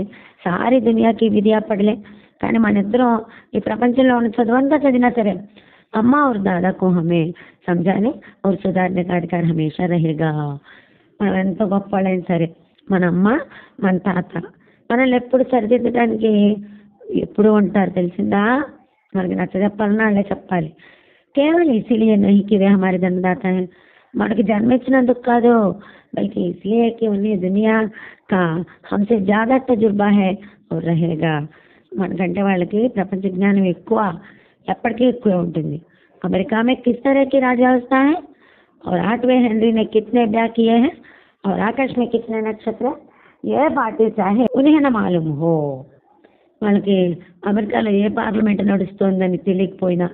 सारी दुनिया की विद्या पढ़ ले, కానీ మన ఇద్దరం ఈ ప్రపంచంలో ఉన్న చదువంతా చదివినా సరే अम्मा और दादा को हमें समझाने और सुधारने का अधिकार हमेशा रहेगा. మనం ఎంత గొప్ప వాళ్ళైనా సరే మన అమ్మ మన తాత మనల్ని ఎప్పుడు సరిదిద్దడానికి ఎప్పుడు ఉంటారు తెలిసిందా. మనకి నచ్చ చెప్పాలన్నా వాళ్ళే చెప్పాలి. కేవలం इसीलिए नहीं कि वे हमारे जन्मदाता हैं. మనకి జన్మించినందుకు కాదు, बल्कि इसलिए कि उन्हें दुनिया का हमसे ज़्यादा तजुर्बा है और रहेगा. మనకంటే వాళ్ళకి ప్రపంచ జ్ఞానం ఎక్కువ, ఎప్పటికీ ఎక్కువే ఉంటుంది. अमेरिका में किस तरह की राजव्यवस्था है और 8वें हेनरी ने कितने ब्याह किए हैं और आकाश में कितने नक्षत्र, ये बातें चाहे उन्हें न मालूम हो. వాళ్ళకి అమెరికాలో ఏ పార్లమెంట్ నడుస్తుందని తెలియకపోయినా,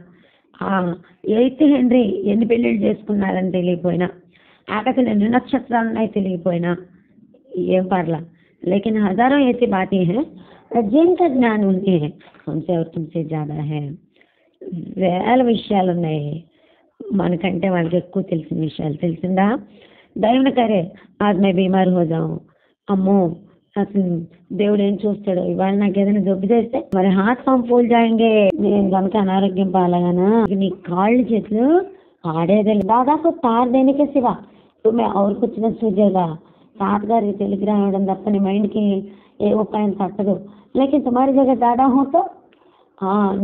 8th హెన్రీ ఎన్ని పెళ్ళిళ్ళు చేసుకున్నారని తెలియకపోయినా, ఆకాశంలో ఎన్ని నక్షత్రాలు ఉన్నాయి తెలియకపోయినా ఏం పర్లా. लेकिन हजारों ऐसी बातें हैं जिनका ज्ञान उन्हें है हमसे और तुमसे ज़्यादा है. వేల విషయాలు ఉన్నాయి మనకంటే వాళ్ళకి ఎక్కువ తెలిసిన విషయాలు. తెలిసిందా? దైవన కరే ఆజ్ మే బీమార్ హో జాऊं. అమ్మో అసలు దేవుడు ఏం చూస్తాడు, ఇవాళ నాకు ఏదైనా జబ్బు చేస్తే మరి హాత్ పంప్ పూల్ జాయింగే, నేను కనుక అనారోగ్యం పాలగానా, నీ కాళ్ళు చేతులు ఆడేదే. దాదాపు తార్ దేనికే శివ తుమ్మే और कुछ न सूझेगा. తాతగారికి టెలిగ్రామ్ ఇవ్వడం తప్ప నీ మైండ్కి ఏ ఉపాయం తట్టదు. लेकिन तुम्हारी जगह दादा हो तो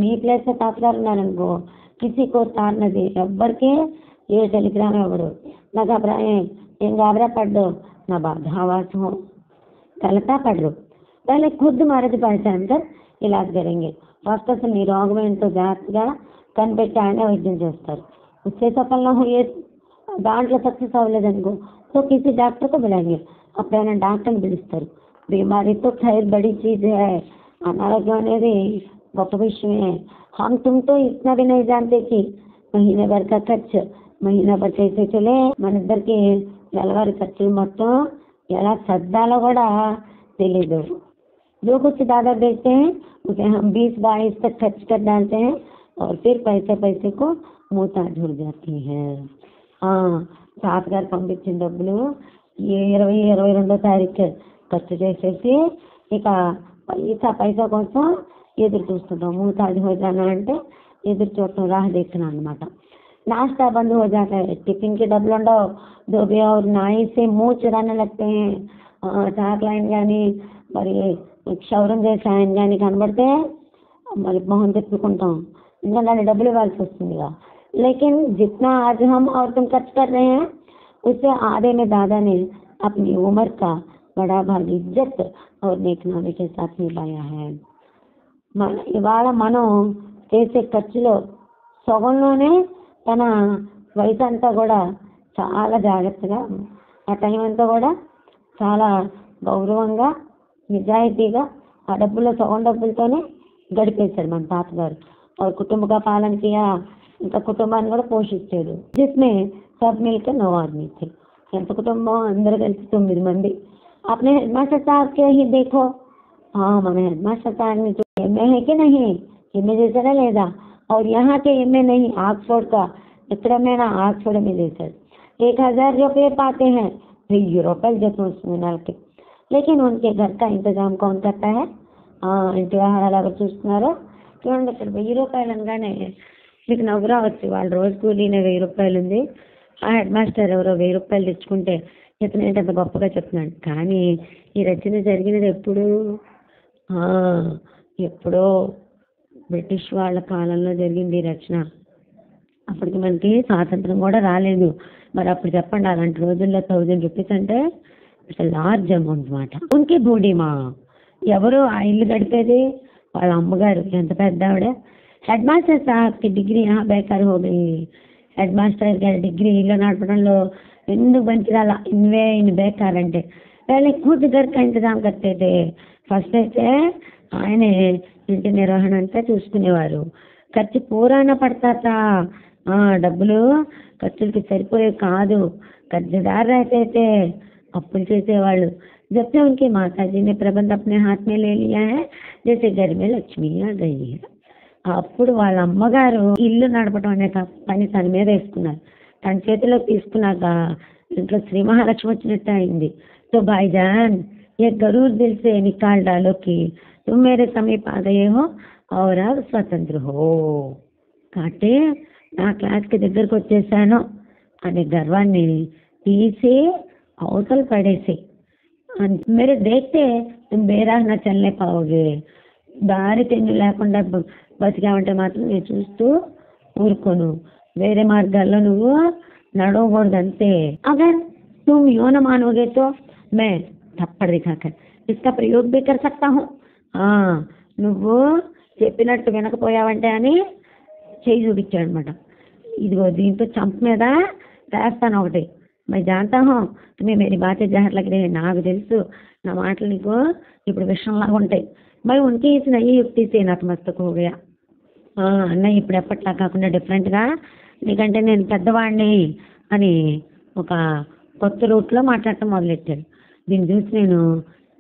నీ ప్లేస్ తాతగారు ఉన్నారనుకో, किसी को तार न दे, ఎవ్వరికే ఏ టెలిగ్రామ్ ఇవ్వడు. నా घबराए ఏం गाबरा पड्डो ना बाधावास हो कलता पड़. पहले खुद मरद पहचान कर इलाज करेंगे. फर्स्ट असल నీ రోగం ఏంటో జాగ్రత్తగా కనిపెట్టి ఆయనే వైద్యం చేస్తారు. उससे सफल न हुए, దాంట్లో సక్సెస్ అవ్వలేదనుకో, तो किसी डॉक्टर को बुलाएंगे. అప్పుడైనా డాక్టర్ని పిలుస్తారు. बीमारी तो खैर बड़ी चीज है, అనారోగ్యం అనేది గొప్ప విషయమే. हम तुम तो इतना भी नहीं जानते कि महीने भर का खर्च महीना भर कैसे चले, మన ఇద్దరికి నెలవారీ ఖర్చులు మొత్తం ఎలా సర్దాలో కూడా తెలీదు. जो कुछ दादा देते हैं उसे हम 20-22 तक खर्च कर डालते हैं और फिर पैसे पैसे को मोहताज हो जाती है. తాతగారు పంపించిన డబ్బులు 22వ తారీఖు ఖర్చు చేసేసి ఇక పైసా కోసం ఎదురు చూస్తుంటాం. मोहताज हो जाना అంటే ఎదురు చూడటం, राह देखना అన్నమాట. नाश्ता बंद हो जाता है, टिफिन के डब्बे ఉండవు, धोबी और नाई से मुंह चुराने लगते हैं. చాక్ లైన్ కానీ మరి క్షౌరం చేసే ఆయన కానీ కనబడితే మరి మొహం తిప్పుకుంటాం, ఇంకా దాన్ని డబ్బులు ఇవ్వాల్సి వస్తుందిగా. लेकिन जितना आज हम और तुम खर्च कर रहे हैं उससे आधे में दादा ने अपनी उम्र का बड़ा भाग इज्जत और नेकनामी के साथ निभाया है. ఇవాళ మనం చేసే ఖర్చులో సగంలోనే తన వయసు అంతా కూడా చాలా జాగ్రత్తగా, ఆ టైం అంతా కూడా చాలా గౌరవంగా నిజాయితీగా ఆ డబ్బుల్లో సగం డబ్బులతోనే గడిపేశాడు మన తాతగారు. కుటుంబ పాలన కియా, ఇంకా కుటుంబాన్ని కూడా పోషించాడు. జిస్మే సబ్ మిల్కే 9 ఆदमी थे. ఎంత కుటుంబం, అందరూ కలిసి 9 మంది. आपने हेडमास्टर साहब के ही देखो. మన हेडमास्टर साहब ने जो एमए है कि नहीं, एमए చేశాడా లేదా, और यहाँ के एमए नहीं, ऑक्सफोर्ड का, ఎక్కడైనా ऑक्सफोर्ड में చేశాడు. 1000 रुपये पाते हैं, 1000 रुपये देते हैं के. लेकिन उनके घर का इंतजाम कौन करता है? ఇంటి ఆహారాలు ఎవరు చూస్తున్నారో చూడండి. ఇక్కడ 1000 రూపాయలు అనగానే మీకు నవ్వు రావచ్చు. వాళ్ళ రోజు కూలీనే 1000 రూపాయలు ఉంది, ఆ హెడ్ మాస్టర్ ఎవరో 1000 రూపాయలు తెచ్చుకుంటే ఇతను ఏంటంత గొప్పగా చెప్తున్నాడు. కానీ ఈ రచన జరిగినది ఎప్పుడో బ్రిటిష్ వాళ్ళ కాలంలో జరిగింది ఈ రచన. అప్పటికి మనకి స్వాతంత్రం కూడా రాలేదు. మరి అప్పుడు చెప్పండి, అలాంటి రోజుల్లో 1000 రూపీస్ అంటే ఇట్స్ లార్జ్ అమౌంట్ మాట. ఉనికి బూడీమా, ఎవరు ఆ ఇల్లు గడిపేది? వాళ్ళ అమ్మగారు. ఎంత పెద్ద ఆవిడ. హెడ్ మాస్టర్ సాబ్కి డిగ్రీ బేకార్ హోగి. హెడ్ మాస్టర్ గారి డిగ్రీ ఇల్లు నడపడంలో ఎందుకు పనికిరాలా, ఇన్ బేకార్ అంటే వాళ్ళకి ఖుద్ घर का इंतजाम करते थे. ఫస్ట్ అయితే ఆయనే ఇంటి నిర్వహణ అంతా చూసుకునేవారు. ఖర్చు పూరాన పడతాతా, డబ్బులు ఖర్చులకి సరిపోయే కాదు. कर्जदार रहते थे, అప్పులు చేసేవాళ్ళు. जब से उनकी माताजी ने प्रबंध अपने हाथ में ले लिया है, जैसे घर में लक्ष्मी आ गई है. అప్పుడు వాళ్ళ అమ్మగారు ఇల్లు నడపడం అనే పని తన మీద వేసుకున్నారు. తన చేతిలో తీసుకున్నాక ఇంట్లో శ్రీ మహాలక్ష్మి వచ్చినట్టు అయింది. तो भाईजान ये गरूर दिल से निकाल डालो कि तुम मेरे समीप आ गए हो और अब स्वतंत्र हो. కాటే నా క్లాస్కి దగ్గరకు వచ్చేసాను అనే గర్వాన్ని తీసి అవతల పడేసి, మీరు देखते तुम बेराह न चलने पाओगे. దారి తెన్ను లేకుండా బతికామంటే మాత్రం నేను చూస్తూ ఊరుకోను. వేరే మార్గాల్లో నువ్వు నడవకూడదు అంతే. अगर तुम यूं न मानोगे तो मैं थप्पड़ दिखाकर इसका प्रयोग भी कर सकता हूँ. నువ్వు చెప్పినట్టు వినకపోయావంటే అని చేయి చూపించాడు అనమాట. ఇదిగో దీంతో చంప మీద వేస్తాను ఒకటి. मैं जानता हूँ तुम्हें मेरी बातें जहर लग रही है. నాకు తెలుసు నా మాటలు నీకు ఇప్పుడు విషంలాగా ఉంటాయి. मैं उनकी इस नई युक्ति से नतमस्तक हो गया. అన్నయ్య ఇప్పుడు ఎప్పట్లా కాకుండా డిఫరెంట్గా, నీకంటే నేను పెద్దవాడిని అని ఒక కొత్త రూట్లో మాట్లాడటం మొదలెట్టాడు. దీన్ని చూసి నేను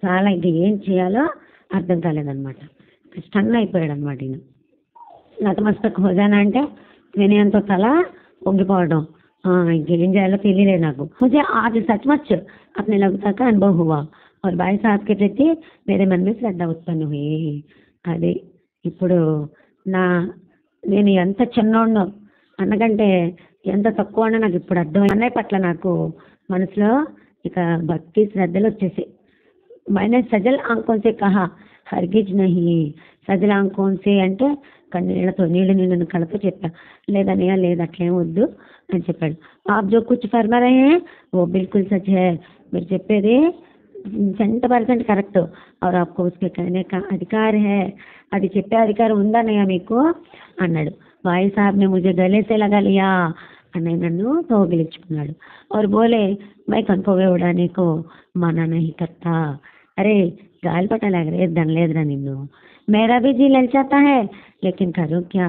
చాలా ఇంక ఏం చేయాలో అర్థం కాలేదనమాట. స్టన్ అయిపోయాడు అనమాట. ఈయన నతమస్తక్ హోజానా అంటే వినయంతో తల పొంగిపోవడం. ఇంకేం చేయాలో తెలియలేదు నాకు. मुझे आज सचमुच अपने लघुता का अनुभव हुआ और भाई साहब के प्रति मेरे मन में श्रद्धा उत्पन्न हुई. అది ఇప్పుడు నేను ఎంత చిన్నోడినో, అన్నకంటే ఎంత తక్కువ అన్నా నాకు ఇప్పుడు అర్థమైంది. అన్నయ్య పట్ల నాకు మనసులో ఇక భక్తి శ్రద్ధలు వచ్చేసి. मैंने सजल आंखों से कहा हरगिज नहीं. సజల ఆంఖోన్ సే అంటే కన్నీళ్లతో నీళ్ళు నిండిన కళతో చెప్పా. లేదన్నయ్య లేదు, అట్లేం వద్దు అని చెప్పాడు. आप जो कुछ फरमा रहे हैं वो बिल्कुल सच है. మీరు చెప్పేది 100% కరెక్ట్. और आपको उसके कहने का अधिकार है. అది చెప్పే అధికారం ఉందన్నయ్య మీకు అన్నాడు. भाई साहब ने मुझे गले से लगा लिया. అన్నయ్య నన్ను తోగిలించుకున్నాడు. और बोले मैं कनकोवे उड़ाने को मना नहीं करता. అరే గాలిపట లేదురా నిన్ను, మేరా भी जी ललचाता है लेकिन करूँ क्या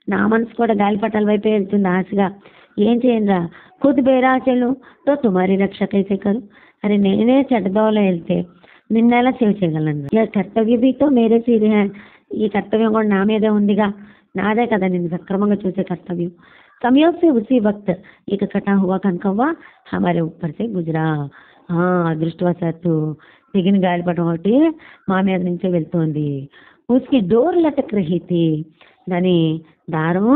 నా మనసు కూడా గాలిపటాల వైపే వెళ్తుంది ఆశగా ఏం చేయనురా खुद बेरा चलूं तो तुम्हारी रक्षा कैसे करूं अरे నేనే చెడ్డదోవలో వెళ్తే నిన్నెలా సేవ్ చేయగలను యా కర్తవ్య भी तो मेरे सिर है ఈ కర్తవ్యం కూడా నా మీదే ఉందిగా నాదే కదా నిన్ను సక్రమంగా చూసే కర్తవ్యం संयोग से उसी वक्त एक कटा हुआ कनकव्वा हमारे ऊपर से गुजरा అదృష్టవశాత్తు తెగిన గాలిపటం ఒకటి మా మీద నుంచే వెళ్తోంది उसकी डोर लटक रही थी దాని दारों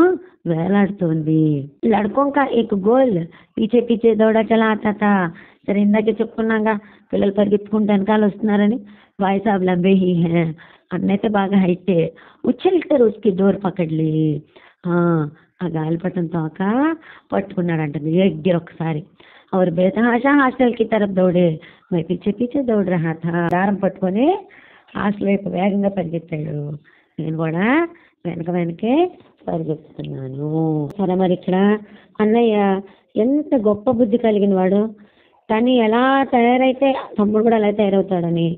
వేలాడుతోంది लड़कों का एक गोल पीछे पीछे दौड़ा चला आता था సరే ఇందాకే చెప్పుకున్నాగా పిల్లలు పరిగెత్తుకుంటూ వెనకాల వస్తున్నారని भाई साहब लंबे ही हैं అన్నైతే బాగా హైటే ఉచ్చల్కర్ उसकी डोर पकड़ ली ఆ గాలిపటం తోక పట్టుకున్నాడంట ఎగ్గిరి ఒకసారి और बेतहाशा हॉस्टल की तरफ दौड़े मैं पीछे पीछे दौड़ रहा था దారం పట్టుకొని హాస్టల్ వైపు వేగంగా పరిగెత్తాడు నేను కూడా వెనక వెనకే పరిగెత్తుతున్నాను సరే మరి ఇక్కడ అన్నయ్య ఎంత గొప్ప బుద్ధి కలిగిన వాడు తను ఎలా తయారైతే తమ్ముడు కూడా అలా తయారవుతాడని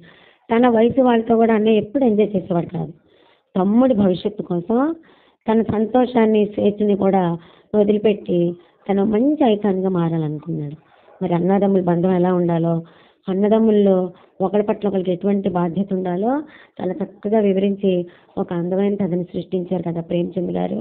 తన వయసు వాళ్ళతో కూడా అన్నయ్య ఎప్పుడు ఎంజాయ్ చేసేవాడు కాదు తమ్ముడి భవిష్యత్తు కోసం తన సంతోషాన్ని స్వేచ్ఛని కూడా వదిలిపెట్టి తను మంచి ఐకాన్గా మారాలనుకున్నాడు మరి అన్నదమ్ముల బంధం ఎలా ఉండాలో అన్నదమ్ముల్లో ఒకరి పట్ల ఒకరికి ఎటువంటి బాధ్యత ఉండాలో చాలా చక్కగా వివరించి ఒక అందమైన కథను సృష్టించారు కదా ప్రేమచంద్ గారు.